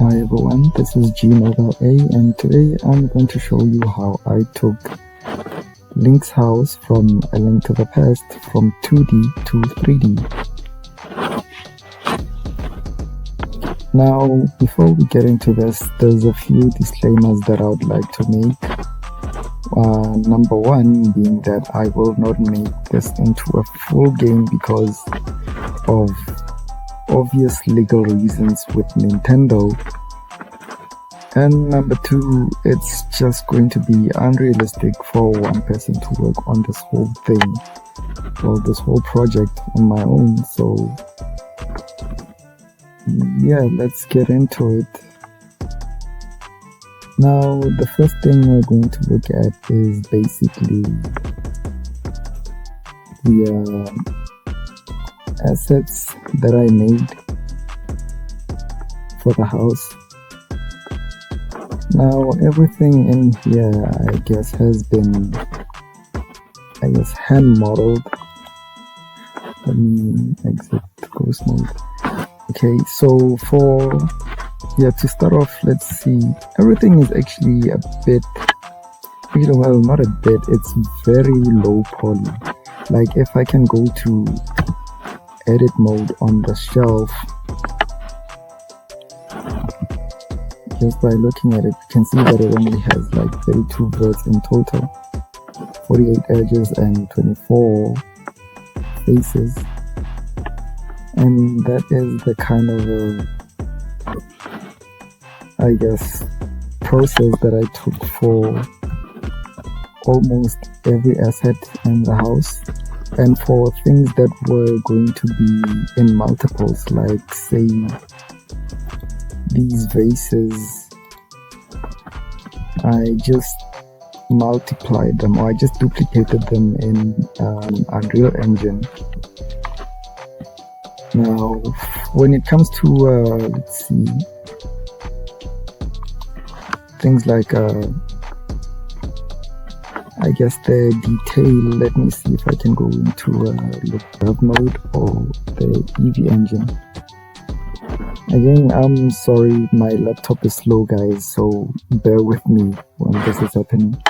Hi everyone, this is G-Mobile-A and today I'm going to show you how I took Link's house from A Link to the Past from 2D to 3D. Now, before we get into this, there's a few disclaimers that I would like to make. Number one being that I will not make this into a full game because of obvious legal reasons with Nintendo. And number two, it's just going to be unrealistic for one person to work on this whole thing, or this whole project on my own. So yeah, let's get into it. Now, the first thing we're going to look at is basically the assets that I made for the house. Now, everything in here, I guess, has been, hand modeled. Let me exit ghost mode. Okay, so to start off, let's see. Everything is actually a bit, well, not a bit, it's very low poly. Like, if I can go to edit mode on the shelf, just by looking at it, you can see that it only has like 32 verts in total, 48 edges and 24 faces. And that is the kind of process that I took for almost every asset in the house. And for things that were going to be in multiples, like say these vases, I just multiplied them, or I just duplicated them in Unreal Engine. Now, when it comes to, let's see, things like, the detail, let me see if I can go into love mode or the EV engine. Again, I'm sorry, my laptop is slow, guys, so bear with me when this is happening.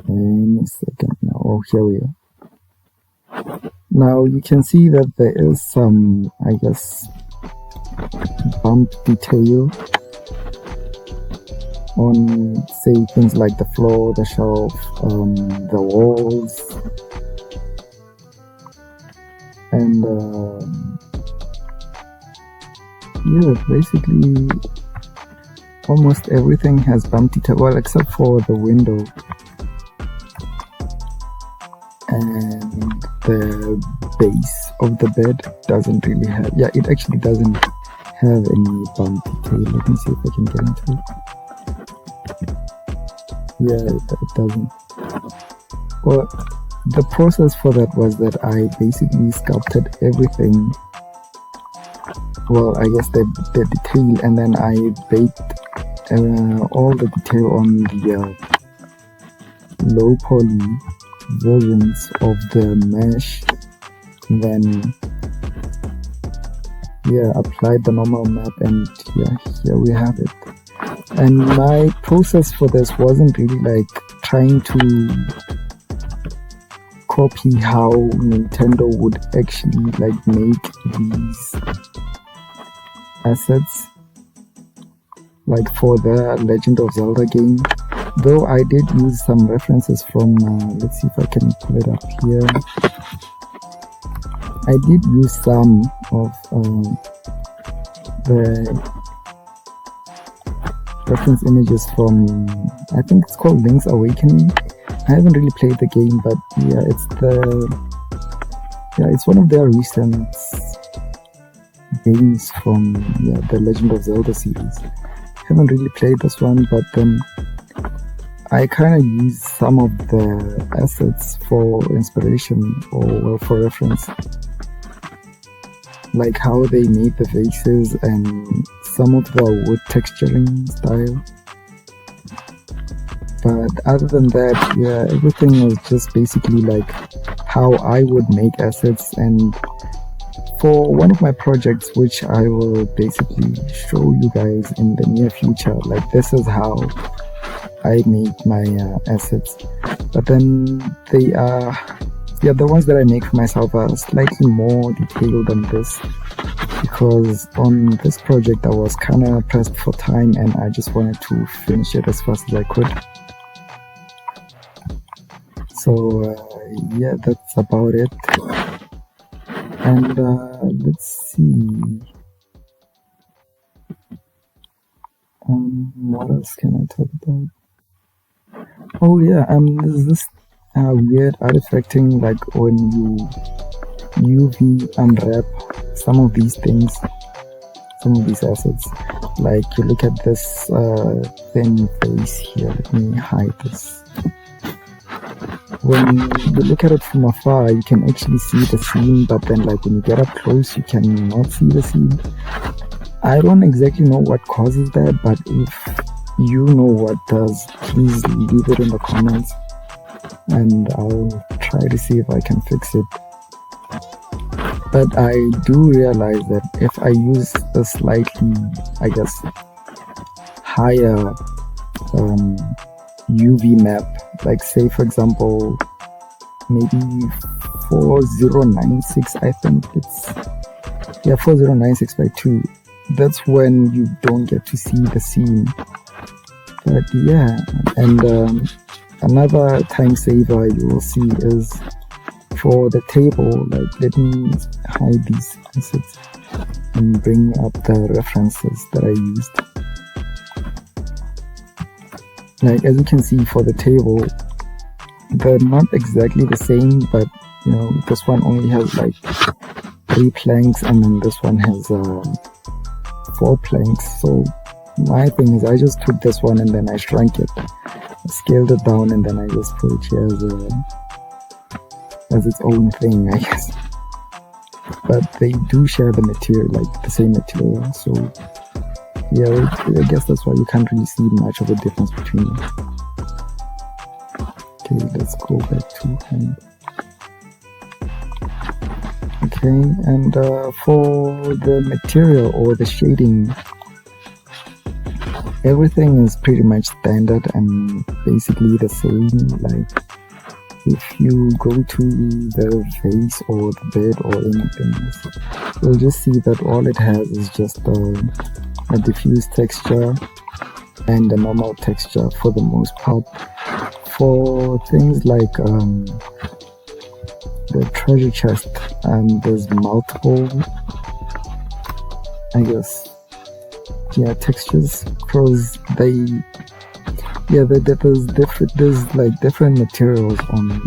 Any second now. Oh, here we are. Now you can see that there is some, bump detail on, say, things like the floor, the shelf, the walls, and basically almost everything has bump detail, well, except for the window and the base of the bed doesn't really have, it actually doesn't have any bump detail. Let me see if I can get into it. It doesn't. Well, the process for that was that I basically sculpted everything, the detail, and then I baked all the detail on the low poly versions of the mesh, then applied the normal map, and here we have it. And my process for this wasn't really like trying to copy how Nintendo would actually like make these assets, like for the Legend of Zelda game. Though I did use some references from, let's see if I can pull it up here. I did use some of the reference images from, I think it's called Link's Awakening. I haven't really played the game, but it's one of their recent games from the Legend of Zelda series. Haven't really played this one, but then I kind of use some of the assets for inspiration or for reference, like how they made the faces and some of the wood texturing style. But other than that, everything was just basically like how I would make assets. And for one of my projects, which I will basically show you guys in the near future, like this is how I make my assets. But then they are, the ones that I make for myself are slightly more detailed than this, because on this project I was kind of pressed for time and I just wanted to finish it as fast as I could. So yeah, that's about it. And let's see, what else can I talk about? Oh yeah, there's this weird artifacting, like when you UV unwrap some of these things, some of these assets. Like you look at this thin face here. Let me hide this. When you look at it from afar, you can actually see the seam, but then like when you get up close, you cannot see the seam. I don't exactly know what causes that, but if you know what does, please leave it in the comments and I'll try to see if I can fix it. But I do realize that if I use a slightly, I guess, higher UV map, like say for example maybe 4096, I think it's 4096 by 2, that's when you don't get to see the seam. But yeah, and another time saver you will see is for the table. Like let me hide these assets and bring up the references that I used. Like as you can see, for the table, they're not exactly the same, but you know, this one only has like 3 planks and then this one has 4 planks. So my thing is I just took this one and then I shrunk it, I scaled it down, and then I just put it here as its own thing, I guess. But they do share the material, like the same material, so yeah, I guess that's why you can't really see much of a difference between them. Okay, let's go back to hand. Okay, and for the material or the shading, everything is pretty much standard and basically the same. Like if you go to the face or the bed or anything, you'll just see that all it has is just a diffuse texture and a normal texture for the most part. For things like the treasure chest, there's multiple, I guess, textures, because there's different materials on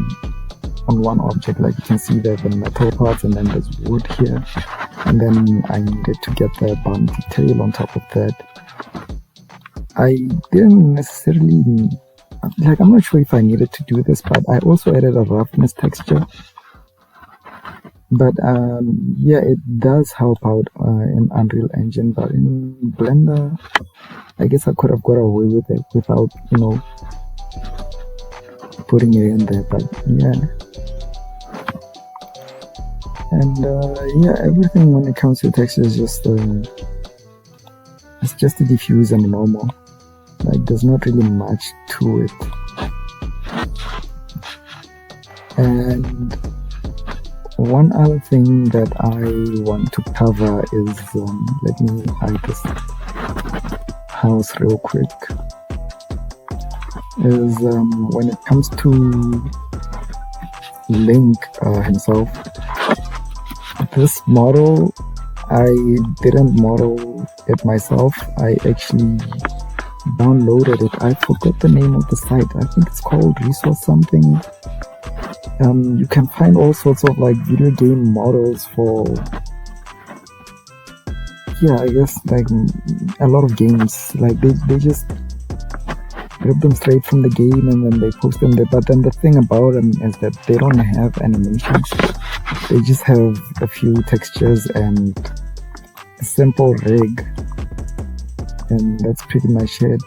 one object. Like you can see that the metal parts, and then there's wood here, and then I needed to get the bounty tail on top of that. I didn't necessarily, like, I'm not sure if I needed to do this, but I also added a roughness texture. But it does help out in Unreal Engine, but in Blender, I guess I could have got away with it without, putting it in there. But yeah, and everything when it comes to texture is just it's just a diffuse and normal. Like there's not really much to it. And one other thing that I want to cover is, let me hide this house real quick, is when it comes to Link himself, this model, I didn't model it myself. I actually downloaded it. I forgot the name of the site. I think it's called Resource something. You can find all sorts of like video game models for, I guess like a lot of games. Like they just rip them straight from the game and then they post them there. But then the thing about them is that they don't have animations. They just have a few textures and a simple rig, and that's pretty much it.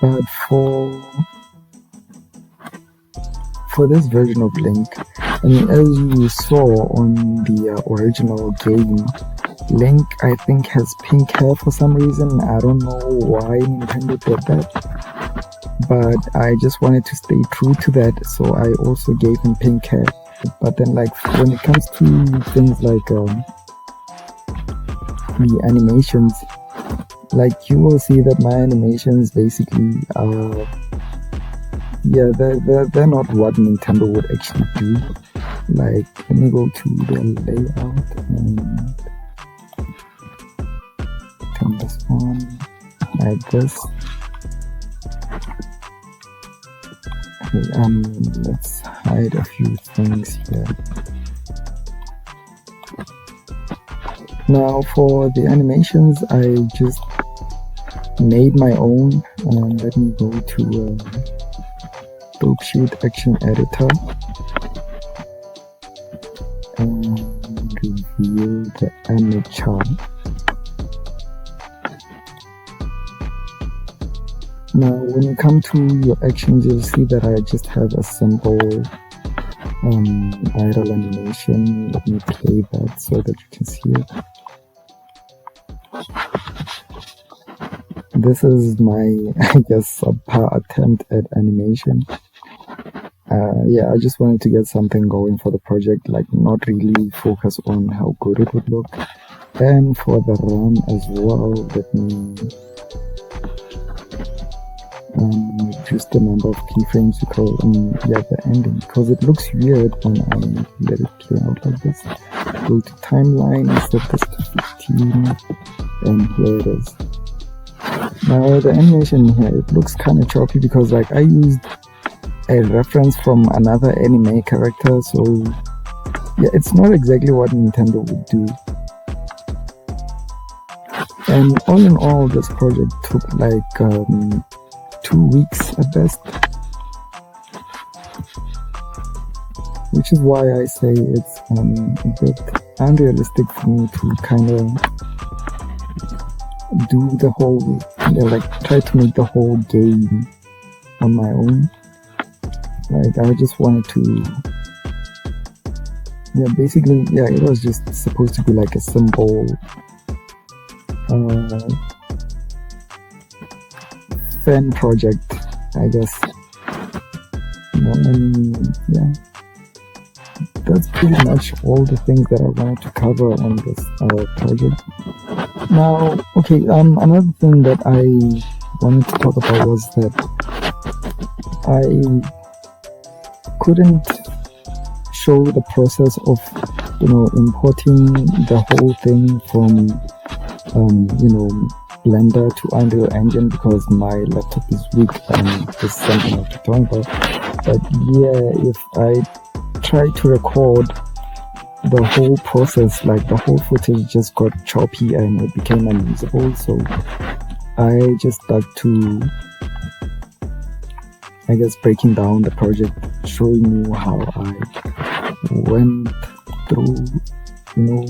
But for for this version of Link, and as you saw on the original game, Link I think has pink hair for some reason. I don't know why Nintendo did that, but I just wanted to stay true to that, so I also gave him pink hair. But then like when it comes to things like the animations, like you will see that my animations basically are, yeah, they're not what Nintendo would actually do. Like, let me go to the layout and turn this on like this. Okay, let's hide a few things here. Now for the animations, I just made my own. Let me go to Dope Shoot Action Editor and reveal the animature. Now when you come to your actions, you'll see that I just have a simple idle animation. Let me play that so that you can see it. This is my, I guess, subpar attempt at animation. Yeah, I just wanted to get something going for the project, like not really focus on how good it would look. And for the run as well, let me reduce the number of keyframes because, yeah, the ending, because it looks weird when I let it play out like this. Go to timeline, set this to 15, and here it is. Now the animation here, it looks kind of choppy because like I used a reference from another anime character, so yeah, it's not exactly what Nintendo would do. And all in all, this project took like 2 weeks at best, which is why I say it's a bit unrealistic for me to kind of do the whole, like try to make the whole game on my own. Like I just wanted to, yeah, basically, yeah, it was just supposed to be like a simple fan project, I guess, you know. And yeah, that's pretty much all the things that I wanted to cover on this project. Now, okay, another thing that I wanted to talk about was that I couldn't show the process of, you know, importing the whole thing from, you know, Blender to Unreal Engine because my laptop is weak and this is something I have to talk about. But yeah, if I try to record the whole process, like the whole footage just got choppy and it became unusable, so I just stuck to, I guess, breaking down the project, showing you how I went through, you know,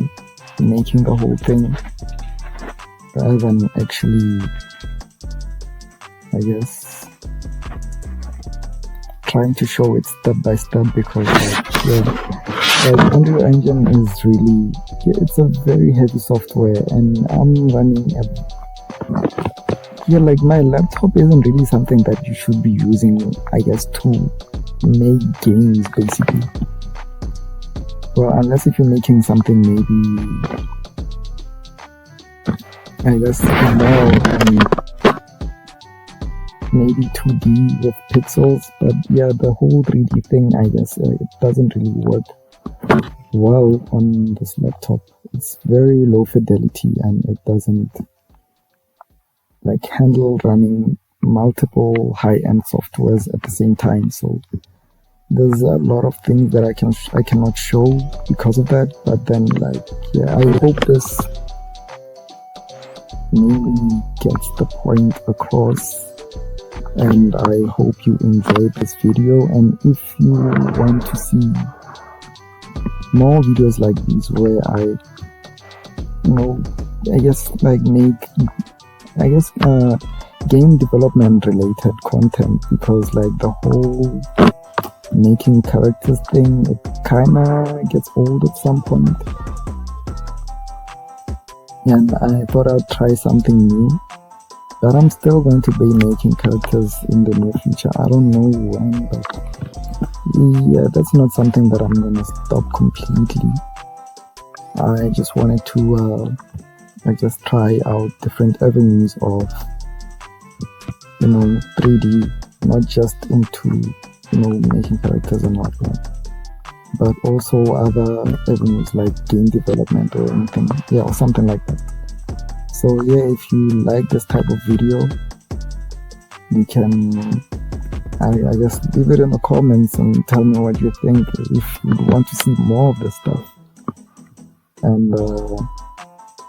making the whole thing, rather than actually, I guess, trying to show it step by step, because like, yeah, like Unreal Engine is really, yeah, it's a very heavy software, and I'm running a, yeah, like my laptop isn't really something that you should be using, I guess, to make games basically. Well, unless if you're making something maybe, I guess, more maybe 2D with pixels, but yeah, the whole 3D thing, I guess, it doesn't really work well on this laptop. It's very low fidelity and it doesn't like handle running multiple high-end softwares at the same time. So there's a lot of things that I cannot show because of that. But then, like, yeah, I hope this maybe gets the point across, and I hope you enjoyed this video. And if you want to see more videos like these where I, you know, I guess like make, I guess, game development related content, because like the whole making characters thing, it kinda gets old at some point. And I thought I'd try something new. But I'm still going to be making characters in the near future. I don't know when, but yeah, that's not something that I'm gonna stop completely. I just wanted to I just try out different avenues of 3D, not just into making characters and whatnot, but also other avenues like game development or anything, yeah, or something like that. So yeah, if you like this type of video, you can I guess leave it in the comments and tell me what you think, if you want to see more of this stuff. And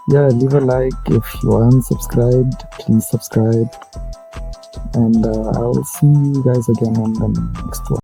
yeah, leave a like. If you aren't subscribed, please subscribe. And I'll see you guys again on the next one.